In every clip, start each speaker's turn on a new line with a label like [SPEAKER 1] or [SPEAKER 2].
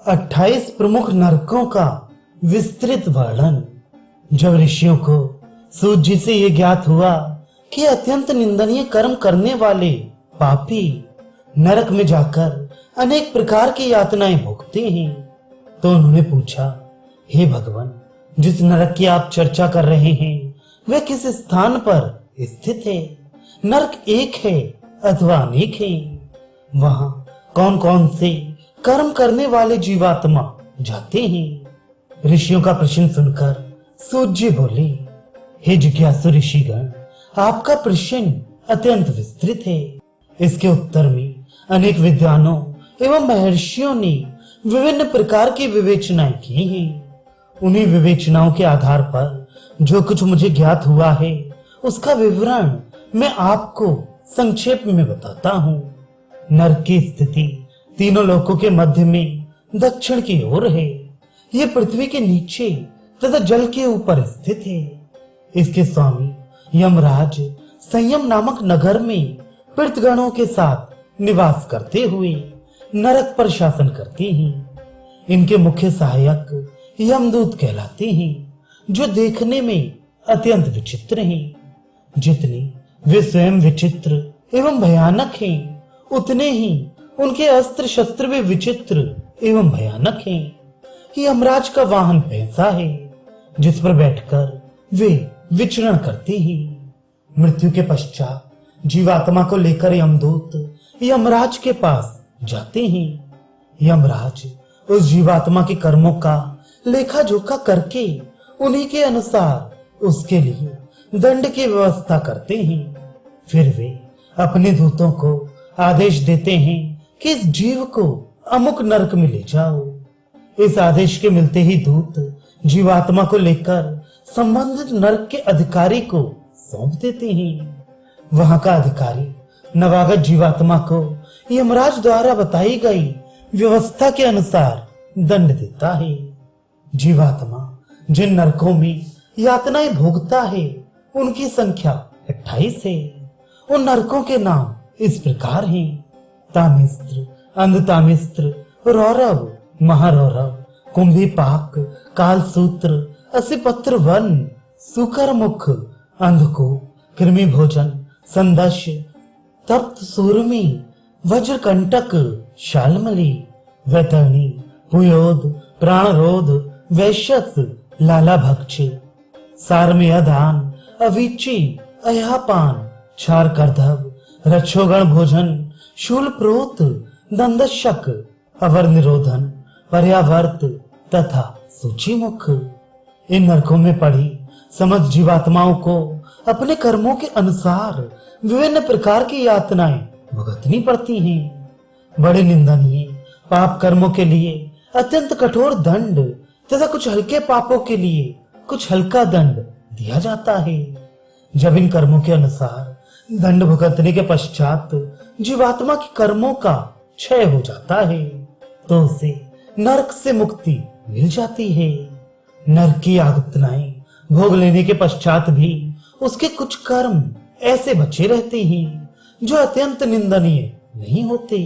[SPEAKER 1] 28 प्रमुख नरकों का विस्तृत वर्णन। जब ऋषियों को सूत जी से यह ज्ञात हुआ कि अत्यंत निंदनीय कर्म करने वाले पापी नरक में जाकर अनेक प्रकार की यातनाएं भोगते हैं, तो उन्होंने पूछा, हे भगवान, जिस नरक की आप चर्चा कर रहे हैं वह किस स्थान पर स्थित है? नरक एक है अथवा अनेक है? वहां कौन कौन से कर्म करने वाले जीवात्मा जाते हैं? ऋषियों का प्रश्न सुनकर सूत जी बोले, हे जिज्ञासु ऋषिगण, आपका प्रश्न अत्यंत विस्तृत है। इसके उत्तर में अनेक विद्वानों एवं महर्षियों ने विभिन्न प्रकार की विवेचनाएं की हैं। उन्हीं विवेचनाओं के आधार पर जो कुछ मुझे ज्ञात हुआ है उसका विवरण मैं आपको संक्षेप में बताता हूँ। नरक की स्थिति तीनों लोकों के मध्य में दक्षिण की ओर है। यह पृथ्वी के नीचे तथा जल के ऊपर स्थित है। इसके स्वामी यमराज संयम नामक नगर में पितृगणों के साथ निवास करते हुए नरक पर शासन करते हैं। इनके मुख्य सहायक यमदूत कहलाते हैं, जो देखने में अत्यंत विचित्र हैं। जितने वे स्वयं विचित्र एवं भयानक हैं, उतने ही उनके अस्त्र शस्त्र भी विचित्र एवं भयानक हैं। यमराज का वाहन भैंसा है, जिस पर बैठकर वे विचरण करते हैं। मृत्यु के पश्चात जीवात्मा को लेकर यमदूत यमराज के पास जाते हैं। यमराज उस जीवात्मा के कर्मों का लेखा जोखा करके उन्हीं के अनुसार उसके लिए दंड की व्यवस्था करते हैं। फिर वे अपने दूतों को आदेश देते हैं कि इस जीव को अमुक नरक में ले जाओ। इस आदेश के मिलते ही दूत जीवात्मा को लेकर संबंधित नरक के अधिकारी को सौंप देते हैं। वहां का अधिकारी नवागत जीवात्मा को यमराज द्वारा बताई गई व्यवस्था के अनुसार दंड देता है। जीवात्मा जिन नरकों में यातनाएं भोगता है उनकी संख्या 28 है। उन नरकों के नाम इस प्रकार हैं: तामिस्त्र, अंधतामिस्त्र, रौरव, महारौरव, कुंभीपाक, कालसूत्र, असिपत्र वन, सुकरमुख, अंधकूप, कृमि भोजन, संदश, तप्त सूर्मी, वज्रकंटक, शालमली, वैतरणी, पुयोद, प्राणरोध, वैश्यस, लाला भक्ष, सारमेयदान, अवीची, अयापान, क्षार करधव, रक्षोगण भोजन, शूल प्रोत, दंदशक, अवर निरोधन, पर्यावर्त तथा सूचीमुख। इन नरकों में पड़ी समस्त जीवात्माओं को अपने कर्मों के अनुसार विभिन्न प्रकार की यातनाएं भुगतनी पड़ती हैं। बड़े निंदनीय पाप कर्मों के लिए अत्यंत कठोर दंड तथा कुछ हल्के पापों के लिए कुछ हल्का दंड दिया जाता है। जब इन कर्मों के अनुसार दंड भुगतने के पश्चात जीवात्मा के कर्मों का क्षय हो जाता है, तो उसे नरक से मुक्ति मिल जाती है। नरक की यातनाएं भोग लेने के पश्चात भी उसके कुछ कर्म ऐसे बचे रहते हैं जो अत्यंत निंदनीय नहीं होते।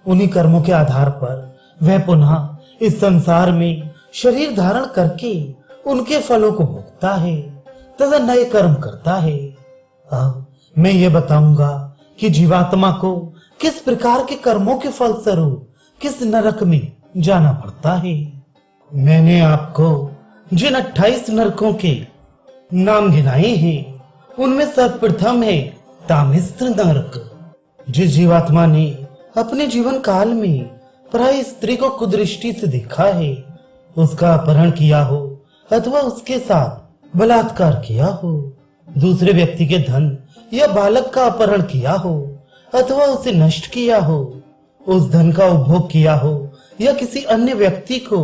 [SPEAKER 1] उन्हीं कर्मों के आधार पर वह पुनः इस संसार में शरीर धारण करके उनके फलों को भोगता है तथा नए कर्म करता है। अब मैं ये बताऊंगा कि जीवात्मा को किस प्रकार के कर्मों के फलस्वरूप किस नरक में जाना पड़ता है। मैंने आपको जिन 28 नरकों के नाम गिनाए हैं, उनमें सर्वप्रथम है तामिस्त्र नरक। जिस जीवात्मा ने अपने जीवन काल में प्राय स्त्री को कुदृष्टि से देखा है, उसका अपहरण किया हो अथवा उसके साथ बलात्कार किया हो, दूसरे व्यक्ति के धन या बालक का अपहरण किया हो अथवा उसे नष्ट किया हो, उस धन का उपभोग किया हो या किसी अन्य व्यक्ति को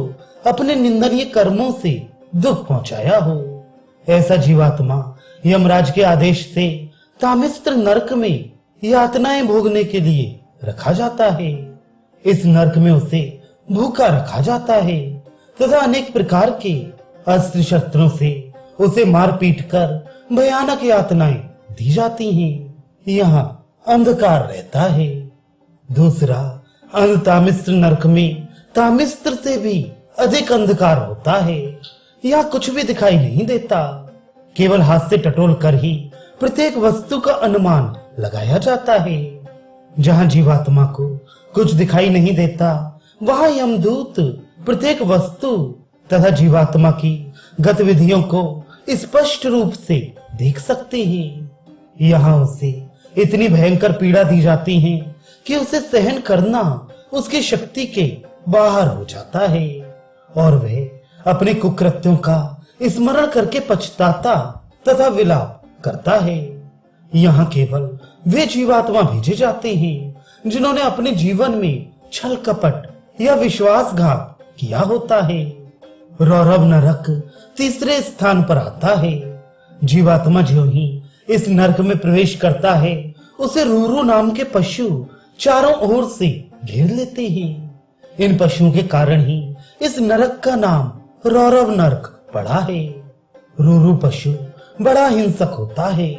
[SPEAKER 1] अपने निंदनीय कर्मों से दुख पहुंचाया हो, ऐसा जीवात्मा यमराज के आदेश से तामिस्त्र नरक में यातनाएं भोगने के लिए रखा जाता है। इस नरक में उसे भूखा रखा जाता है तथा अनेक प्रकार के अस्त्र शस्त्रों से उसे मार पीट कर भयानक यातनाएं दी जाती हैं। यहाँ अंधकार रहता है। दूसरा, अंधतामिस्त्र नरक में तामिस्त्र से भी अधिक अंधकार होता है। यहाँ कुछ भी दिखाई नहीं देता, केवल हाथ से टटोल कर ही प्रत्येक वस्तु का अनुमान लगाया जाता है। जहाँ जीवात्मा को कुछ दिखाई नहीं देता, वहाँ यमदूत प्रत्येक वस्तु तथा जीवात्मा की गतिविधियों को स्पष्ट रूप से देख सकते हैं। यहाँ उसे इतनी भयंकर पीड़ा दी जाती है कि उसे सहन करना उसकी शक्ति के बाहर हो जाता है और वह अपने कुकृत्यों का स्मरण करके पछताता तथा विलाप करता है। यहाँ केवल वे जीवात्मा भेजे जाते हैं जिन्होंने अपने जीवन में छल कपट या विश्वासघात किया होता है। रौरव नरक तीसरे स्थान पर आता है। जीवात्मा जो ही इस नरक में प्रवेश करता है, उसे रूरू नाम के पशु चारों ओर से घेर लेते हैं। इन पशुओं के कारण ही इस नरक का नाम रौरव नरक पड़ा है। रूरू पशु बड़ा हिंसक होता है।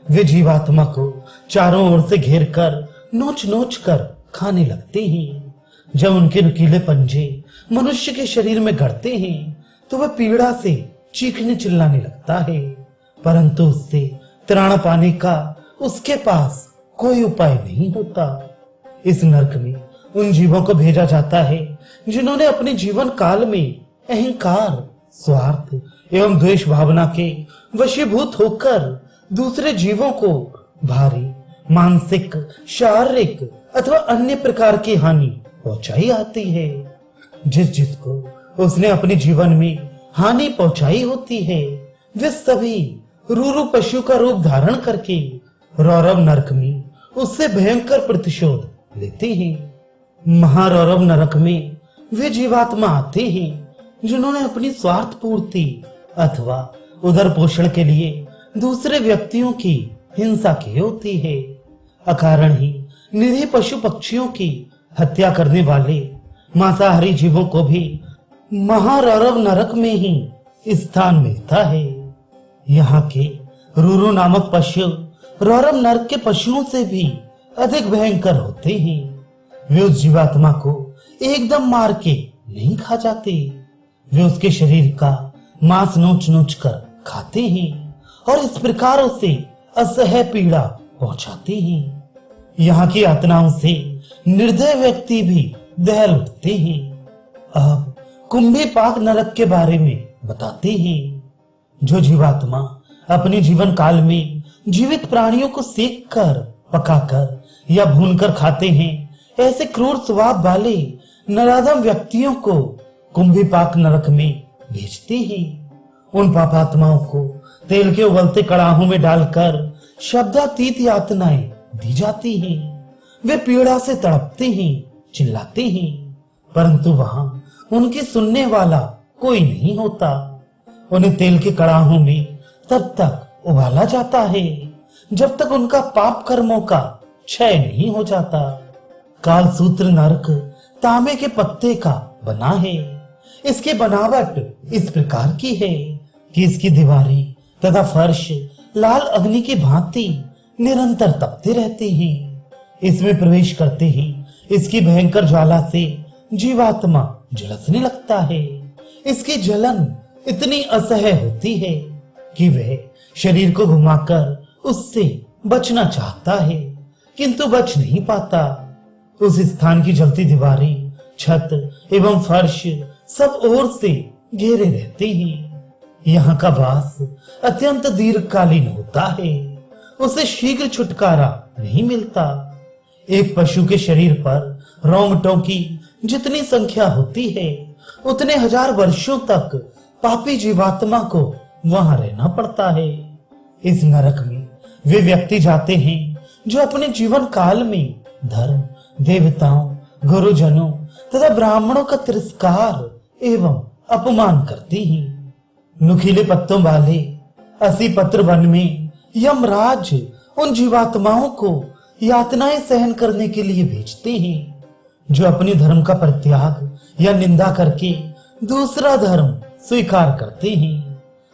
[SPEAKER 1] वे जीवात्मा को चारों ओर से घेर कर नोच नोच कर खाने लगते हैं। जब उनके नुकीले पंजे मनुष्य के शरीर में गड़ते हैं तो वह पीड़ा से चीखने चिल्लाने लगता है, परंतु उससे त्राण पाने का उसके पास कोई उपाय नहीं होता। इस नरक में उन जीवों को भेजा जाता है जिन्होंने अपने जीवन काल में अहंकार, स्वार्थ एवं द्वेष भावना के वशीभूत होकर दूसरे जीवों को भारी मानसिक, शारीरिक अथवा अन्य प्रकार की हानि पहुंचाई आती है। जिसको उसने अपने जीवन में हानि पहुंचाई होती है, वे सभी रूरू पशु का रूप धारण करके रौरव नरक में उससे भयंकर प्रतिशोध लेते हैं। महारौरव नरक में वे जीवात्मा आते हैं जिन्होंने अपनी स्वार्थ पूर्ति अथवा उदर पोषण के लिए दूसरे व्यक्तियों की हिंसा की होती है। अकारण ही निरीह पशु पक्षियों की हत्या करने वाले मांसाहारी जीवों को भी महारौरव नरक में ही स्थान मिलता है। यहाँ के रूरू नामक पशु रौरव नरक के पशुओं से भी अधिक भयंकर होते हैं। वे उस जीवात्मा को एकदम मार के नहीं खा जाते, वे उसके शरीर का मांस नोच नोच कर खाते हैं और इस प्रकार उसे असह्य पीड़ा पहुंचाते हैं। यहाँ की यातनाओं से निर्दय व्यक्ति भी दहल उठते हैं। अब कुंभी पाक नरक के बारे में बताते हैं। जो जीवात्मा अपने जीवन काल में जीवित प्राणियों को सेक कर, पकाकर या भूनकर खाते हैं, ऐसे क्रूर स्वभाव वाले नराधम व्यक्तियों को कुंभी पाक नरक में भेजते हैं। उन पापात्माओं को तेल के उबलते कड़ाहों में डालकर शब्दातीत यातनाएं दी जाती हैं। वे पीड़ा से तड़पते हैं, चिल्लाते हैं, परंतु वहां उनकी सुनने वाला कोई नहीं होता। उन्हें तेल के कड़ाहों में तब तक उबाला जाता है जब तक उनका पाप कर्मों का क्षय नहीं हो जाता। कालसूत्र नरक तांबे के पत्ते का बना है। इसकी बनावट इस प्रकार की है कि इसकी दीवारें तथा फर्श लाल अग्नि की भांति निरंतर तपते रहते हैं। इसमें प्रवेश करते ही इसकी भयंकर ज्वाला से जीवात्मा झुलसने लगता है। इसकी जलन इतनी असह्य होती है कि वह शरीर को घुमाकर उससे बचना चाहता है, किंतु बच नहीं पाता। उस स्थान की जलती दीवारें, छत एवं फर्श सब ओर से घेरे रहते हैं। यहाँ का वास अत्यंत दीर्घकालीन होता है। उसे शीघ्र छुटकारा नहीं मिलता। एक पशु के शरीर पर रोंगटों की जितनी संख्या होती है, उतने हजार वर्षों तक पापी जीवात्मा को वहां रहना पड़ता है। इस नरक में वे व्यक्ति जाते हैं जो अपने जीवन काल में धर्म, देवताओं, गुरुजनों तथा ब्राह्मणों का तिरस्कार एवं अपमान करते हैं। नुकीले पत्तों वाले असी पत्र वन में यमराज उन जीवात्माओं को यातनाएं सहन करने के लिए भेजते हैं जो अपने धर्म का परित्याग या निंदा करके दूसरा धर्म स्वीकार करते हैं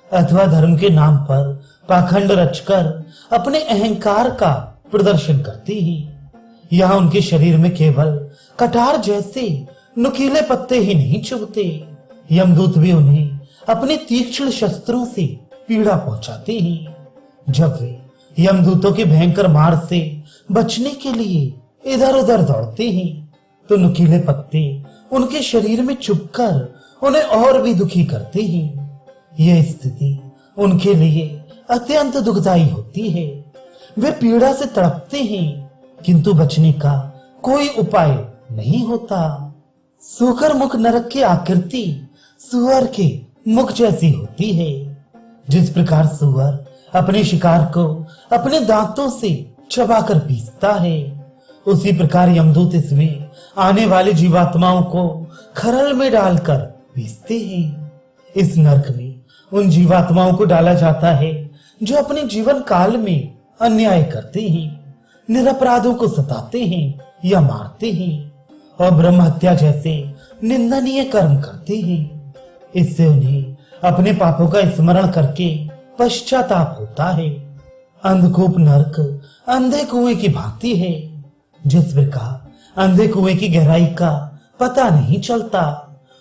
[SPEAKER 1] अथवा धर्म के नाम पर पाखंड रचकर अपने अहंकार का प्रदर्शन करते हैं। यहाँ उनके शरीर में केवल कटार जैसे नुकीले पत्ते ही नहीं चुभते, यमदूत भी उन्हें अपने तीक्ष्ण शस्त्रों से पीड़ा पहुंचाते हैं। जब वे यमदूतों के भयंकर मार से बचने के लिए इधर उधर दौड़ते हैं, तो नुकीले पत्ते उनके शरीर में चुभकर उन्हें और भी दुखी करते हैं। यह स्थिति उनके लिए अत्यंत दुखदायी होती है। वे पीड़ा से तड़पते हैं, किंतु बचने का कोई उपाय नहीं होता। सूकर मुख नरक की आकृति सुअर के मुख जैसी होती है। जिस प्रकार सुअर अपने शिकार को अपने दांतों से चबाकर पीसता है, उसी प्रकार यमदूत इसमें आने वाली जीवात्माओं को खरल में डालकर पीसते हैं। इस नरक में उन जीवात्माओं को डाला जाता है जो अपने जीवन काल में अन्याय करते हैं, निरपराधों को सताते हैं या मारते हैं और ब्रह्म हत्या जैसे निंदनीय कर्म करते हैं। इससे उन्हें अपने पापों का स्मरण करके पश्चाताप होता है। अंधकूप नरक अंधे कुएं की भांति है। जिस प्रकार अंधे कुएं की गहराई का पता नहीं चलता,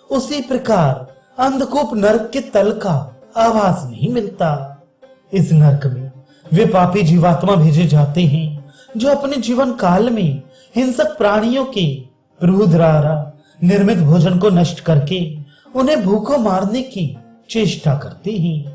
[SPEAKER 1] उसी प्रकार अंधकूप नरक के तल का आभास नहीं मिलता। इस नरक में वे पापी जीवात्मा भेजे जाते हैं जो अपने जीवन काल में हिंसक प्राणियों के रूह द्वारा निर्मित भोजन को नष्ट करके उन्हें भूखों मारने की चेष्टा करते हैं।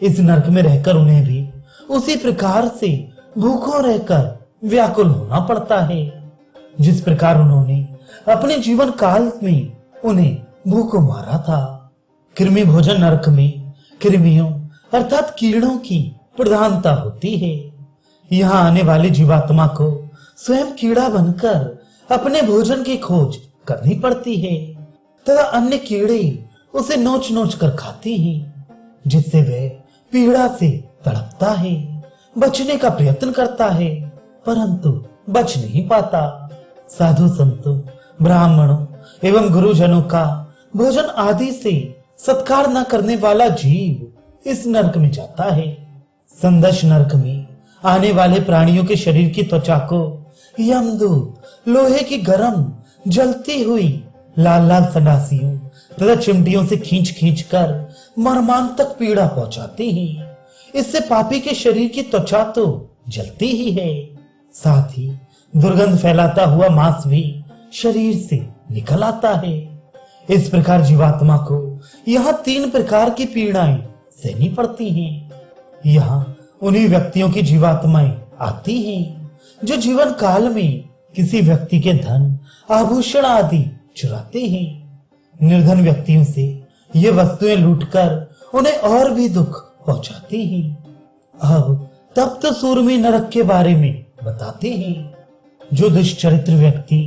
[SPEAKER 1] इस नरक में रहकर उन्हें भी उसी प्रकार से भूखों रहकर व्याकुल होना पड़ता है, जिस प्रकार उन्होंने अपने जीवन काल में उन्हें भूखों मारा था। कृमि भोजन नरक में कृमियों अर्थात कीड़ों की प्रधानता होती है। यहाँ आने वाले जीवात्मा को स्वयं कीड़ा बनकर अपने भोजन की खोज करनी पड़ती है तथा अन्य कीड़े उसे नोच नोच कर खाते हैं, जिससे वह पीड़ा से तड़पता है, बचने का प्रयत्न करता है, परंतु बच नहीं पाता। साधु संतों, ब्राह्मणों एवं गुरुजनों का भोजन आदि से सत्कार न करने वाला जीव इस नरक में जाता है। संदश नरक में आने वाले प्राणियों के शरीर की त्वचा को यमदूत लोहे की गर्म जलती हुई लाल लाल सनासियों तथा चिमटियों से खींच खींच कर मर्मांतक पीड़ा पहुंचाते हैं। इससे पापी के शरीर की त्वचा तो जलती ही है, साथ ही दुर्गंध फैलाता हुआ मांस भी शरीर से निकल आता है। इस प्रकार जीवात्मा को यहाँ 3 प्रकार की पीड़ाएं सहनी पड़ती हैं। यहाँ उन्हीं व्यक्तियों की जीवात्माएं आती हैं जो जीवन काल में किसी व्यक्ति के धन आभूषण आदि चुराते हैं। निर्धन व्यक्तियों से ये वस्तुएं लूटकर उन्हें और भी दुख पहुंचाते हैं। अब तप्त सूरमी नरक के बारे में बताते हैं। जो दुष्चरित्र व्यक्ति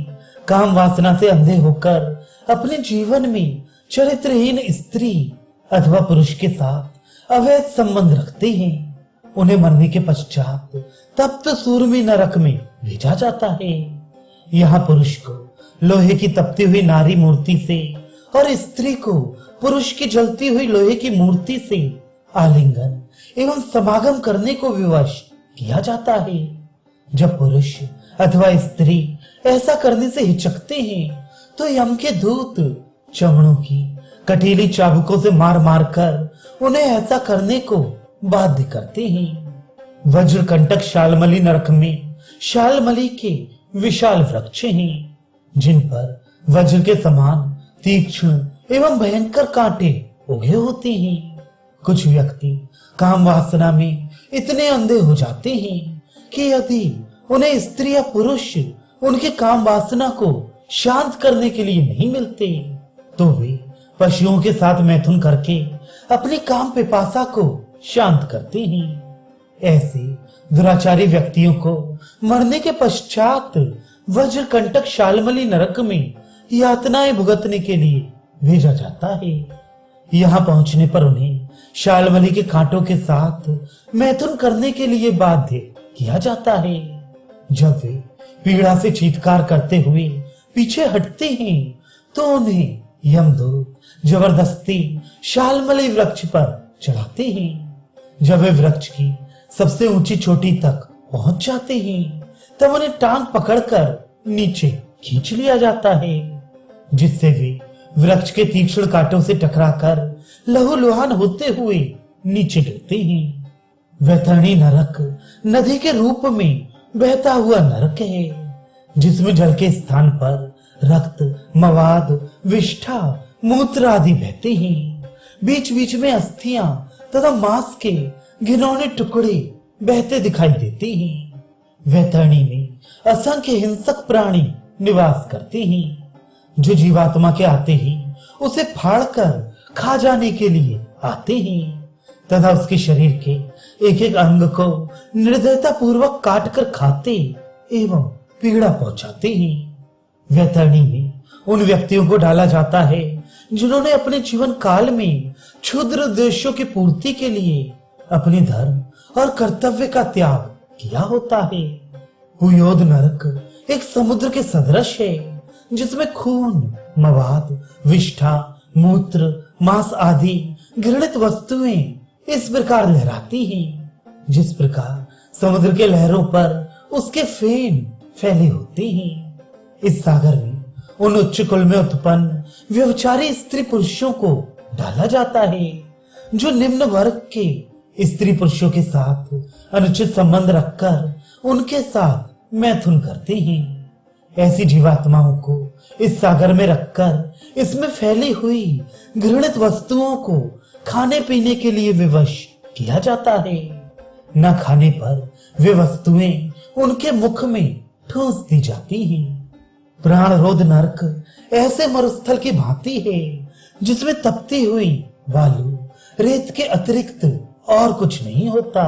[SPEAKER 1] काम वासना से अंधे होकर अपने जीवन में चरित्रहीन स्त्री अथवा पुरुष के साथ अवैध संबंध रखते हैं, उन्हें मरने के पश्चात तप्त सूरमी नरक में भेजा जाता है। यहाँ पुरुष को लोहे की तपती हुई नारी मूर्ति से और स्त्री को पुरुष की जलती हुई लोहे की मूर्ति से आलिंगन एवं समागम करने को विवश किया जाता है। जब पुरुष अथवा स्त्री ऐसा करने से हिचकते हैं, तो यम के दूत चमड़ों की कटीली चाबुकों से मार मार कर उन्हें ऐसा करने को बाध्य करते हैं। वज्र कंटक शालमली नरक में शालमली के विशाल वृक्ष हैं, जिन पर वज्र के समान तीक्ष्ण एवं भयंकर कांटे उगे होते हैं। कुछ व्यक्ति काम वासना में इतने अंधे हो जाते हैं कि यदि उन्हें स्त्री या पुरुष उनके काम वासना को शांत करने के लिए नहीं मिलते, तो वे पशुओं के साथ मैथुन करके अपनी काम पिपासा को शांत करते हैं। ऐसे दुराचारी व्यक्तियों को मरने के पश्चात वज्र कंटक शालमली नरक में यातनाएं भुगतने के लिए भेजा जाता है। यहाँ पहुंचने पर उन्हें शालमली के कांटों के साथ मैथुन करने के लिए बाध्य किया जाता है। जब वे पीड़ा से चीत्कार करते हुए पीछे हटते हैं, तो उन्हें यमदूत जबरदस्ती शालमली वृक्ष पर चढ़ाते हैं। जब वे वृक्ष की सबसे ऊंची चोटी तक पहुंच जाते हैं, तब उन्हें टांग पकड़कर नीचे खींच लिया जाता है। जिससे वे वृक्ष के तीक्ष्ण कांटों से टकराकर लहूलुहान होते हुए नीचे गिरते हैं। वैतरणी नरक नदी के रूप में बहता हुआ नरक है, जिसमें जल के स्थान पर रक्त, मवाद, विष्ठा, मूत्र आदि बहते हैं। बीच बीच में अस्थियां तथा मांस के घिनौने टुकड़े बहते दिखाई देते हैं। वैतरणी में असंख्य हिंसक प्राणी निवास करते हैं, जो जीवात्मा के आते ही उसे फाड़कर खा जाने के लिए आते हैं तथा उसके शरीर के एक एक अंग को निर्दयता पूर्वक काट कर खाते एवं पीड़ा पहुंचाते हैं। वैतरणी में उन व्यक्तियों को डाला जाता है जिन्होंने अपने जीवन काल में क्षुद्र उद्देश्यों की पूर्ति के लिए अपने धर्म और कर्तव्य का त्याग किया होता है। हुयोद नरक एक समुद्र के सदृश है, जिसमें खून, मवाद, विष्ठा, मूत्र, मांस आदि घृणित वस्तुएं इस प्रकार लहराती हैं, जिस प्रकार समुद्र के लहरों पर उसके फेन फैले होते हैं। इस सागर में उन उच्च कुल में उत्पन्न व्यभिचारी स्त्री पुरुषों को डाला जाता है, जो निम्न वर्ग के स्त्री पुरुषों के साथ अनुचित संबंध रखकर उनके साथ मैथुन करते हैं। ऐसी जीवात्माओं को इस सागर में रखकर इसमें फैली हुई घृणित वस्तुओं को खाने पीने के लिए विवश किया जाता है। न खाने पर वे वस्तुएं उनके मुख में ठूंस दी जाती हैं। प्राण रोध नरक ऐसे मरुस्थल की भांति है, जिसमें तपती हुई बालू रेत के अतिरिक्त और कुछ नहीं होता।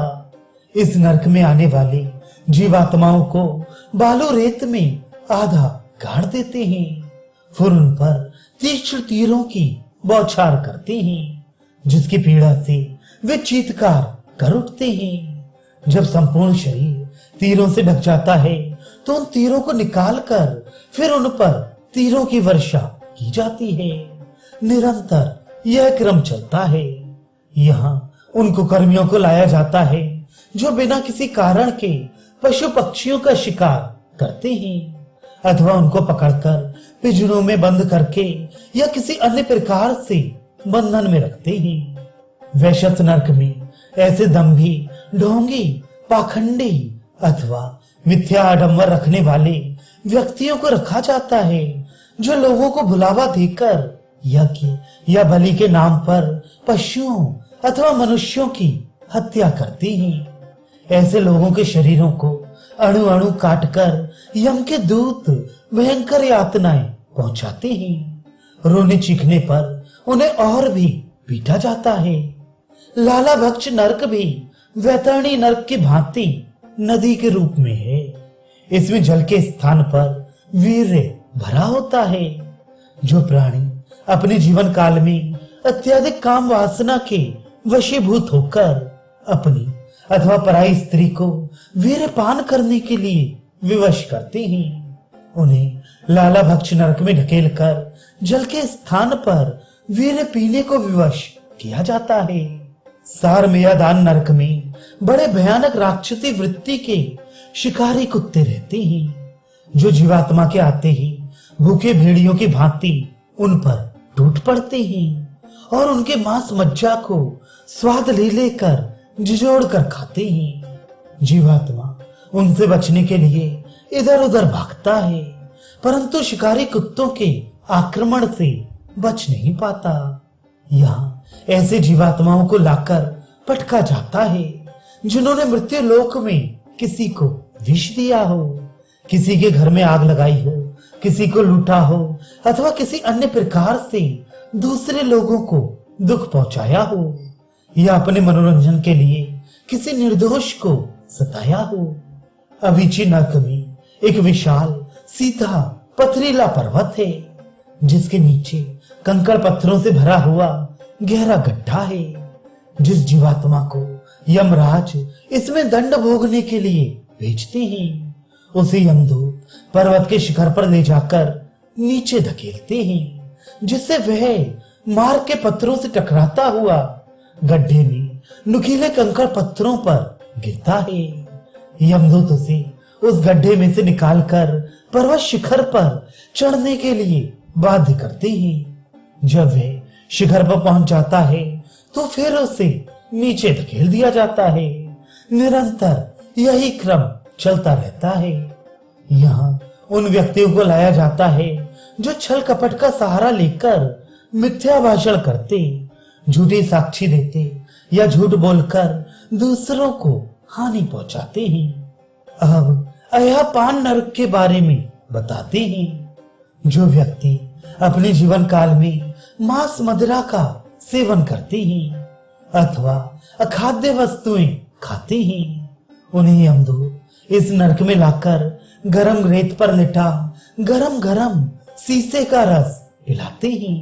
[SPEAKER 1] इस नरक में आने वाले जीवात्माओं को बालू रेत में आधा गाड़ देते हैं, फिर उन पर तीक्ष्ण तीरों की बौछार करते हैं, जिसकी पीड़ा से वे चीत्कार कर उठते हैं। जब संपूर्ण शरीर तीरों से ढक जाता है तो उन तीरों को निकालकर फिर उन पर तीरों की वर्षा की जाती है। निरंतर यह क्रम चलता है। यहाँ उन कुकर्मियों को लाया जाता है जो बिना किसी कारण के पशु पक्षियों का शिकार करते हैं, अथवा उनको पकड़कर पिंजरों में बंद करके या किसी अन्य प्रकार से बंधन में रखते हैं। वैश्यत नरक में ऐसे दंभी, ढोंगी, पाखंडी अथवा मिथ्या आडंबर रखने वाले व्यक्तियों को रखा जाता है, जो लोगों को भुलावा देकर यज्ञ या बलि के नाम पर पशुओं अथवा मनुष्यों की हत्या करते हैं। ऐसे लोगों के शरीरों को अणु अणु काटकर यम के दूत भयंकर यातनाएं पहुंचाते हैं। रोने चीखने पर उन्हें और भी पीटा जाता है। लाला भक्ष नरक भी वैतरणी नरक की भांति नदी के रूप में है। इसमें जल के स्थान पर वीर्य भरा होता है। जो प्राणी अपने जीवन काल में अत्यधिक काम वासना के वशीभूत होकर अपनी अथवा पराई स्त्री को वीर्यपान करने के लिए विवश करते हैं, उन्हें लाला भक्ष नरक में ढकेलकर जल के स्थान पर वीर्य पीने को विवश किया जाता है। सारमेयादान नरक में बड़े भयानक राक्षसी वृत्ति के शिकारी कुत्ते रहते हैं, जो जीवात्मा के आते ही भूखे भेड़ियों की भांति उन पर टूट पड़ते हैं और उनके मांस मज्जा को स्वाद ले लेकर झिझोड़ कर खाते हैं। जीवात्मा उनसे बचने के लिए इधर उधर भागता है, परंतु शिकारी कुत्तों के आक्रमण से बच नहीं पाता। यहाँ ऐसे जीवात्माओं को लाकर पटका जाता है, जिन्होंने मृत्यु लोक में किसी को विष दिया हो, किसी के घर में आग लगाई हो, किसी को लूटा हो अथवा किसी अन्य प्रकार से दूसरे लोगों को दुख पहुंचाया हो, या अपने मनोरंजन के लिए किसी निर्दोष को सताया हो। अवीची नरक में एक विशाल सीधा पथरीला पर्वत है, जिसके नीचे कंकड़ पत्थरों से भरा हुआ गहरा गड्ढा है। जिस जीवात्मा को यमराज इसमें दंड भोगने के लिए भेजते हैं, उसे यमदूत पर्वत के शिखर पर ले जाकर नीचे धकेलते हैं, जिससे वह मार्ग के पत्थरों से टकराता हुआ गड्ढे में नुकीले कंकड़ पत्थरों पर गिरता है। यमदूत उसे उस गड्ढे में से निकालकर पर्वत शिखर पर चढ़ने के लिए बाध्य करते हैं। जब वह शिखर पर पहुंच जाता है तो फिर उसे नीचे धकेल दिया जाता है। निरंतर यही क्रम चलता रहता है। यहाँ उन व्यक्तियों को लाया जाता है जो छल कपट का सहारा लेकर मिथ्या भाषण करते, झूठी साक्षी देते या झूठ बोलकर दूसरों को हानि पहुंचाते हैं। अब अय्यापान नरक के बारे में बताते हैं। जो व्यक्ति अपने जीवन काल में मांस मदिरा का सेवन करते हैं अथवा अखाद्य वस्तुएं खाते हैं, उन्हें यमदूत इस नरक में लाकर गरम रेत पर लिटा गरम गरम शीशे का रस पिलाते हैं।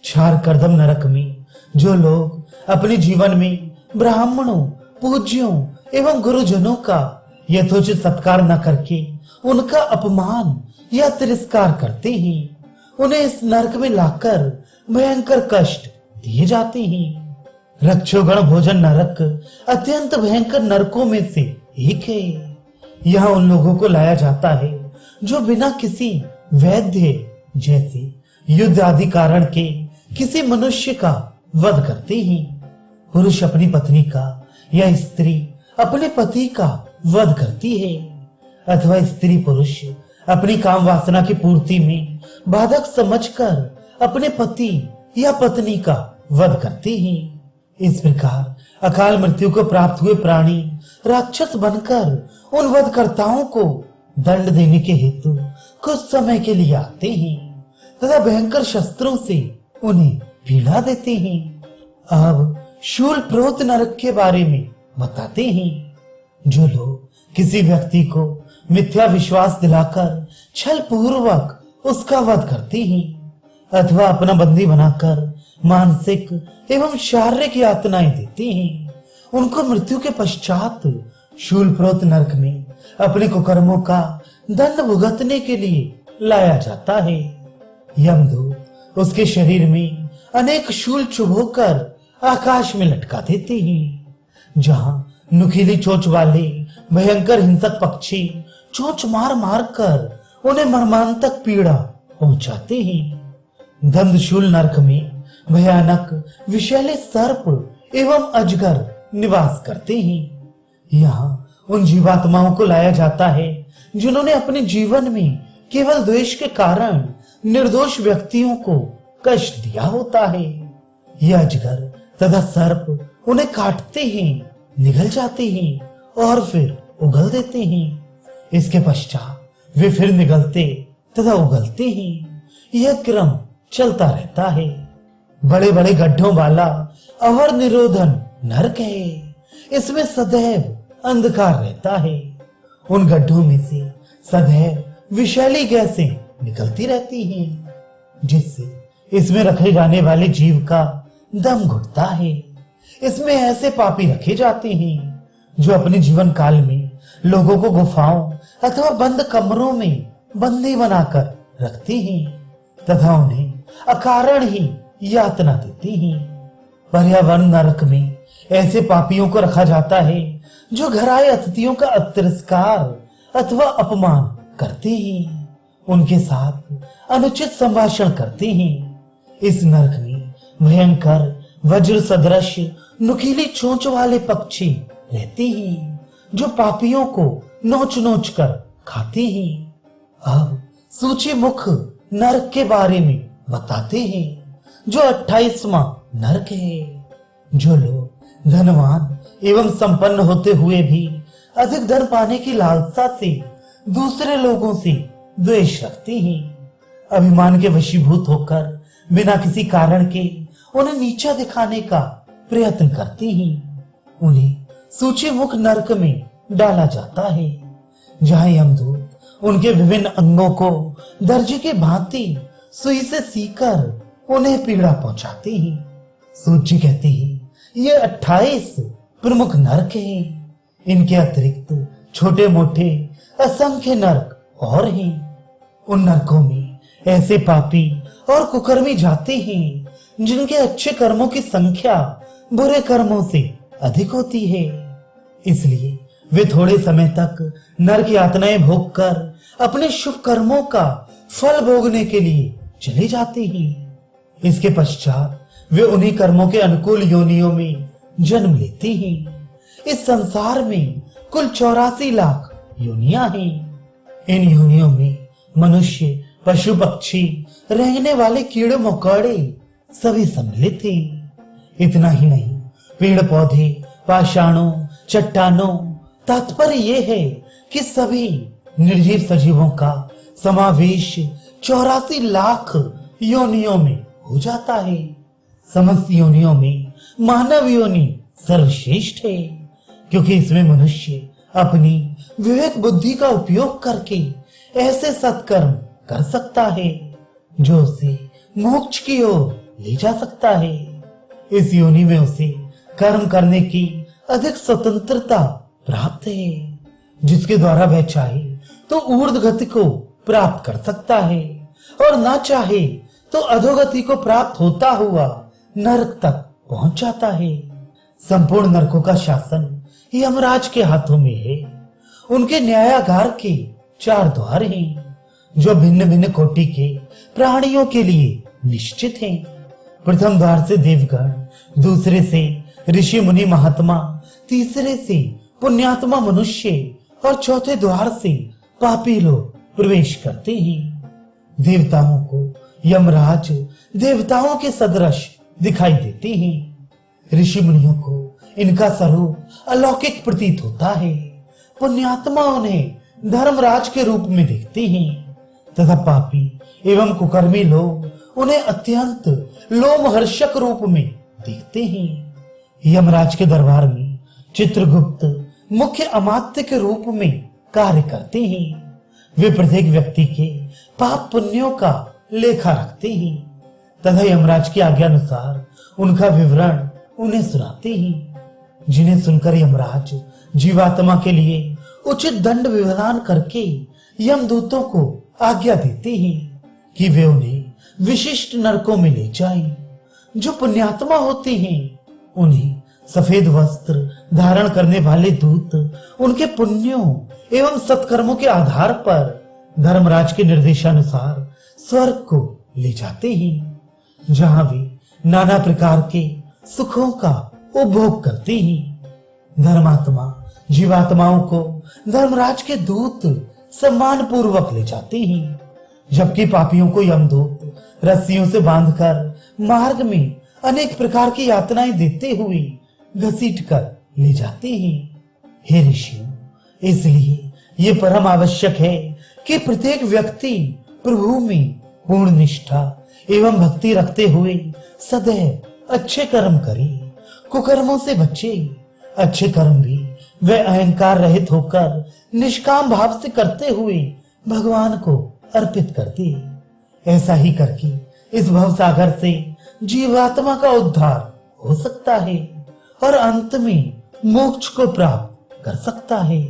[SPEAKER 1] क्षार कर्दम नरक में जो लोग अपने जीवन में ब्राह्मणों, पूज्यों एवं गुरुजनों का यथोचित सत्कार न करके उनका अपमान या तिरस्कार करते हैं, उन्हें इस नरक में लाकर भयंकर कष्ट दिए जाते हैं। रक्षोगण भोजन नरक अत्यंत भयंकर नरकों में से एक है। यहाँ उन लोगों को लाया जाता है जो बिना किसी वैद्य जैसे युद्ध आदि कारण के किसी मनुष्य का वध करते हैं। पुरुष अपनी पत्नी का या स्त्री अपने पति का वध करती है अथवा स्त्री पुरुष अपनी काम वासना की पूर्ति में बाधक समझकर अपने पति या पत्नी का वध करते हैं। इस प्रकार अकाल मृत्यु को प्राप्त हुए प्राणी राक्षस बनकर उन वधकर्ताओं को दंड देने के हेतु कुछ समय के लिए आते हैं तथा भयंकर शस्त्रों से उन्हें पीड़ा देते हैं। अब शूल प्रोत नरक के बारे में बताते हैं। जो लोग किसी व्यक्ति को मिथ्या विश्वास दिलाकर छल पूर्वक उसका वध करते हैं अथवा अपना बंदी बनाकर मानसिक एवं शारीरिक यातनाएं देते हैं, उनको मृत्यु के पश्चात शूल प्रोत नरक में अपने कुकर्मों का दंड भुगतने के लिए लाया जाता है। यमदूत उसके शरीर में अनेक शूल चुभोकर आकाश में लटका देते हैं, जहां नुकीली चोंच वाले भयंकर हिंसक पक्षी चोंच मार मार कर उन्हें मर्मांतक पीड़ा पहुंचाते हैं। दंडशूल नरक में भयानक विषैले सर्प एवं अजगर निवास करते हैं। यहाँ उन जीवात्माओं को लाया जाता है जिन्होंने अपने जीवन में केवल द्वेष के कारण निर्दोष व्यक्तियों को कष्ट दिया होता है। यह अजगर तथा सर्प उन्हें काटते हैं, निगल जाते हैं और फिर उगल देते हैं। इसके पश्चात वे फिर निगलते तथा उगलते हैं। यह क्रम चलता रहता है। बड़े बड़े गड्ढों वाला अवर निरोधन नरक है। इसमें सदैव अंधकार रहता है। उन गड्ढों में से सदैव विषैली गैसें निकलती रहती हैं, जिससे इसमें रखे जाने वाले जीव का दम घुटता है। इसमें ऐसे पापी रखे जाते हैं जो अपने जीवन काल में लोगों को गुफाओं अथवा बंद कमरों में बंदी बनाकर रखते हैं तथा उन्हें अकारण ही यातना देते हैं। पर्यावरण नरक में ऐसे पापियों को रखा जाता है जो घर आए अतिथियों का तिरस्कार अथवा अपमान करते हैं, उनके साथ अनुचित संभाषण करते हैं। इस नरक में भयंकर वज्र सदृश नुकीली चोंच वाले पक्षी रहते हैं जो पापियों को नोच नोच कर खाते हैं। अब सूची मुख नरक के बारे में बताते हैं, जो 28वां नरक है। जो लोग धनवान एवं संपन्न होते हुए भी अधिक धन पाने की लालसा से दूसरे लोगों से द्वेष रखते हैं, अभिमान के वशीभूत होकर बिना किसी कारण के उन्हें नीचा दिखाने का प्रयत्न करते हैं, उन्हें सूची मुख नरक में डाला जाता है, जहां यमदूत उनके विभिन्न अंगों को दर्जे के भांति सुई से सीकर उन्हें पीड़ा पहुंचाते हैं। सूत जी कहते हैं ये 28 प्रमुख नरक हैं। इनके अतिरिक्त छोटे मोटे असंख्य नरक और हैं। उन नरकों में ऐसे पापी और कुकर्मी जाते हैं जिनके अच्छे कर्मों की संख्या बुरे कर्मों से अधिक होती है, इसलिए वे थोड़े समय तक नरक यातनाएं भोग कर अपने शुभ कर्मों का फल भोगने के लिए चले जाते हैं। इसके पश्चात वे उन्हीं कर्मों के अनुकूल योनियों में जन्म लेते हैं। इस संसार में कुल 84 लाख योनियां हैं। इन योनियों में मनुष्य, पशु, पक्षी, रेंगने वाले कीड़े मकोड़े सभी सम्मिलित हैं। इतना ही नहीं, पेड़ पौधे, पाषाणों, चट्टानों, तात्पर्य यह है कि सभी निर्जीव सजीवों का समावेश 84 लाख योनियों में हो जाता है। समस्त योनियों में मानव योनि सर्वश्रेष्ठ है, क्योंकि इसमें मनुष्य अपनी विवेक बुद्धि का उपयोग करके ऐसे सत्कर्म कर सकता है जो उसे मोक्ष की ओर ले जा सकता है। इस योनि में उसे कर्म करने की अधिक स्वतंत्रता प्राप्त है, जिसके द्वारा वह चाहे तो ऊर्ध्व गति को प्राप्त कर सकता है और ना चाहे तो अधोगति को प्राप्त होता हुआ नरक तक पहुंच जाता है। संपूर्ण नरकों का शासन यमराज के हाथों में है। उनके न्यायागार के 4 द्वार हैं, जो भिन्न भिन्न कोटि के प्राणियों के लिए निश्चित हैं। प्रथम द्वार से देवगण, दूसरे से ऋषि मुनि महात्मा, तीसरे से पुण्यात्मा मनुष्य और चौथे द्वार से पापी लोग प्रवेश करते हैं। देवताओं को यमराज देवताओं के सदृश दिखाई देते हैं। ऋषि मुनियों को इनका स्वरूप अलौकिक प्रतीत होता है। पुण्यात्मा उन्हें धर्मराज के रूप में देखते हैं तथा पापी एवं कुकर्मी लोग उन्हें अत्यंत लोमहर्षक रूप में देखते हैं। यमराज के दरबार में चित्रगुप्त मुख्य अमात्य के रूप में कार्य करते हैं। वे प्रत्येक व्यक्ति के पाप पुण्यों का लेखा रखते हैं तथा यमराज की आज्ञा अनुसार उनका विवरण उन्हें सुनाते हैं, जिन्हें सुनकर यमराज जीवात्मा के लिए उचित दंड विधान करके यमदूतों को आज्ञा देते हैं कि वे उन्हें विशिष्ट नरकों में ले जाएं। जो पुण्यात्मा होते हैं उन्हें सफेद वस्त्र धारण करने वाले दूत उनके पुण्यों एवं सत्कर्मों के आधार पर धर्मराज के निर्देशानुसार स्वर्ग को ले जाते हैं, जहां वे नाना प्रकार के सुखों का उपभोग करते हैं। धर्मात्मा जीवात्माओं को धर्मराज के दूत सम्मान पूर्वक ले जाते हैं, जबकि पापियों को यमदूत रस्सियों से बांधकर मार्ग में अनेक प्रकार की यातनाएं देते हुए घसीट कर ले जाते हैं। हे ऋषियों, इसलिए ये परम आवश्यक है कि प्रत्येक व्यक्ति प्रभु में पूर्ण निष्ठा एवं भक्ति रखते हुए सदैव अच्छे कर्म करे, कुकर्मों से बचे। अच्छे कर्म भी वह अहंकार रहित होकर निष्काम भाव से करते हुए भगवान को अर्पित करते। ऐसा ही करके इस भव सागर से जीवात्मा का उद्धार हो सकता है और अंत में मोक्ष को प्राप्त कर सकता है।